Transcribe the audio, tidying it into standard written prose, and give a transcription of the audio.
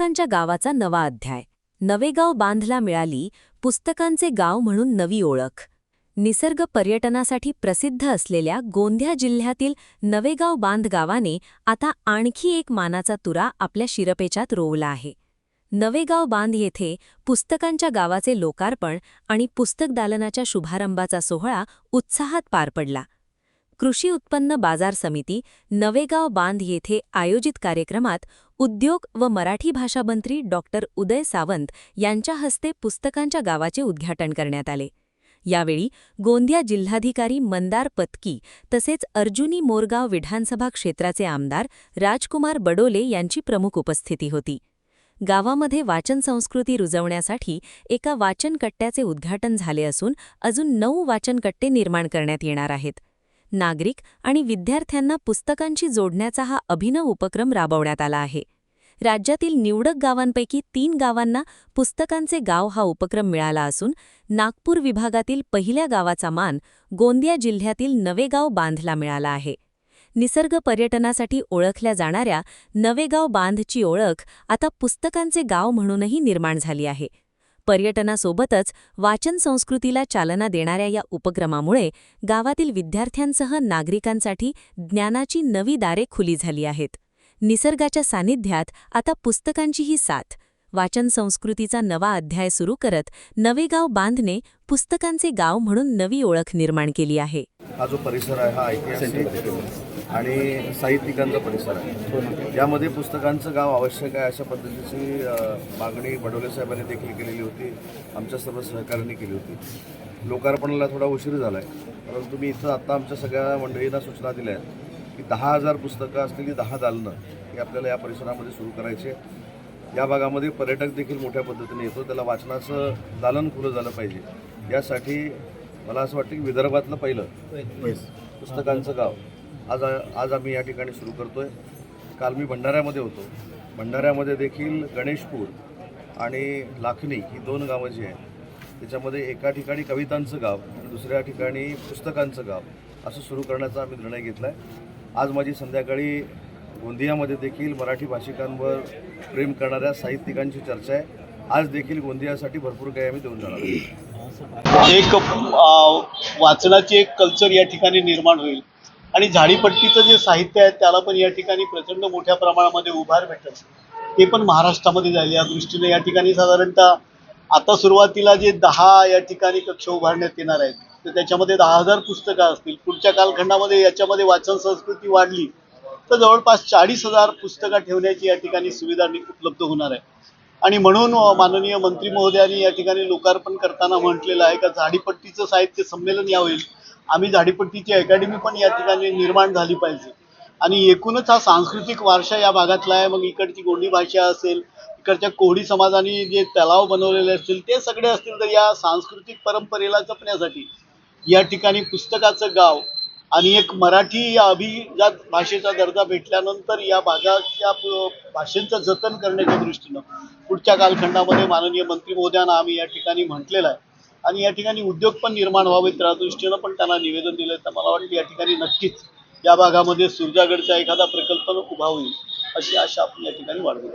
पुस्तकांच्या गावाचा नवा अध्याय. नवेगाव बांधला मिळाली पुस्तकांचे गाव म्हणून नवी ओळख. निसर्ग पर्यटनासाठी प्रसिद्ध असलेल्या गोंदिया जिल्ह्यातील नवेगाव बांध गावाने आता आणखी एक मानाचा तुरा आपल्या शिरपेचात रोवला आहे. नवेगाव बांध येथे पुस्तकांच्या गावाचे लोकार्पण आणि पुस्तक दालनाच्या शुभारंभाचा सोहळा उत्साहात पार पडला. कृषी उत्पन्न बाजार समिती नवेगाव बांध येथे आयोजित कार्यक्रमात उद्योग व मराठी भाषा मंत्री डॉक्टर उदय सावंत यांच्या हस्ते पुस्तकांच्या गावाचे उद्घाटन करण्यात आले. यावेळी गोंदिया जिल्हाधिकारी मंदार पत्की तसेच अर्जुनी मोरगाव विधानसभा क्षेत्राचे आमदार राजकुमार बडोले यांची प्रमुख उपस्थिती होती. गावामध्ये वाचन संस्कृती रुजवण्यासाठी एका वाचनकट्ट्याचे उद्घाटन झाले असून अजून 9 वाचनकट्टे निर्माण करण्यात येणार आहेत. नागरिक आणि विद्यार्थ्यांना पुस्तकांशी जोडण्याचा हा अभिनव उपक्रम राबवण्यात आला आहे. राज्यातील निवडक गावांपैकी 3 गावांना पुस्तकांचे गाव हा उपक्रम मिळाला असून नागपूर विभागातील पहिल्या गावाचा मान गोंदिया जिल्ह्यातील नवेगाव बांधला मिळाला आहे. निसर्ग पर्यटनासाठी ओळखल्या जाणाऱ्या नवेगाव बांधची ओळख आता पुस्तकांचे गाव म्हणूनही निर्माण झाली आहे. पर्यटनासोबतच वाचन संस्कृतीला चालना देणाऱ्या या उपक्रमामुळे गावातील विद्यार्थ्यांसह नागरिकांसाठी ज्ञानाची नवी दारे खुली झाली आहेत. निसर्गाच्या सानिध्यात आता पुस्तकांचीही साथ. वाचन संस्कृतीचा नवा अध्याय सुरू करत नवेगाव बांधने पुस्तकांचे गाव म्हणून नवी ओळख निर्माण केली आहे. हा जो परिसर आहे हा ऐतिहासिक आणि साहित्यिकांचा परिसर आहे. यामध्ये पुस्तकांचं गाव आवश्यक आहे अशा पद्धतीची मागणी बडोले साहेबांनी देखील केलेली होती, आमच्या सर्व सहकाऱ्यांनी केली होती. लोकार्पणाला थोडा उशीर झाला आहे, परंतु मी इथं आत्ता आमच्या सगळ्या मंडळींना सूचना दिल्या आहेत की 10,000 पुस्तकं असलेली 10 दालनं ही आपल्याला या परिसरामध्ये सुरू करायचे. या भागामध्ये पर्यटक देखील मोठ्या पद्धतीने येतो, त्याला वाचनाचं दालन खुलं झालं पाहिजे. यासाठी मला असं वाटतं की विदर्भातलं पहिलं पुस्तकांचं गाव आज आम्ही या ठिकाणी सुरू करतोय. काल मी भंडाऱ्यामध्ये होतो. भंडाऱ्यामध्ये देखील गणेशपूर आणि लाखनी ही 2 गावं जी आहेत त्याच्यामध्ये एका ठिकाणी कवितांचं गाव आणि दुसऱ्या ठिकाणी पुस्तकांचं गाव असं सुरू करण्याचा आम्ही निर्णय घेतला आहे. आज माझी संध्याकाळी गोंदियामध्ये देखील मराठी भाषिकांवर प्रेम करणाऱ्या साहित्यिकांची चर्चा आहे. आज देखील गोंदियासाठी भरपूर काही आम्ही देऊन जाणार आहोत. एक वाचनाची एक कल्चर या ठिकाणी निर्माण होईल आणि झाडीपट्टीचं जे साहित्य आहे त्याला पण या ठिकाणी प्रचंड मोठ्या प्रमाणामध्ये उभार भेटेल. ते पण महाराष्ट्रामध्ये जाईल. या दृष्टीने या ठिकाणी साधारणतः आता सुरुवातीला जे 10 या ठिकाणी कक्ष उभारण्यात येणार आहेत तर त्याच्यामध्ये 10,000 पुस्तकं असतील. पुढच्या कालखंडामध्ये याच्यामध्ये वाचन संस्कृती वाढली तर जवळपास 40,000 पुस्तकं ठेवण्याची या ठिकाणी सुविधा उपलब्ध होणार आहे. आणि म्हणून माननीय मंत्री महोदयांनी या ठिकाणी लोकार्पण करताना म्हटलेलं आहे का झाडीपट्टीचं साहित्य संमेलन या होईल. आम्ही झाडीपट्टीची अकॅडमी पण या ठिकाणी निर्माण झाली पाहिजे आणि एकूणच हा सांस्कृतिक वारसा या भागातला आहे. मग इकडची गोंडी भाषा असेल, इकडच्या कोळी समाजाने जे तलाव बनवलेले असतील ते सगळे असतील तर या सांस्कृतिक परंपरेला जपण्यासाठी या ठिकाणी पुस्तकाचं गाव आणि एक मराठी या अभिजात भाषेचा दर्जा भेटल्यानंतर या भागाच्या भाषेचं जतन करण्याच्या दृष्टीनं पुढच्या कालखंडामध्ये माननीय मंत्री महोदयांना आम्ही या ठिकाणी म्हटलेलं आहे आणि या ठिकाणी उद्योग पण निर्माण व्हावेत त्या दृष्टीनं पण त्यांना निवेदन दिलं. तर मला वाटतं या ठिकाणी नक्कीच या भागामध्ये सुरजागडचा एखादा प्रकल्प उभा होईल अशी आशा आपण या ठिकाणी वाढवू.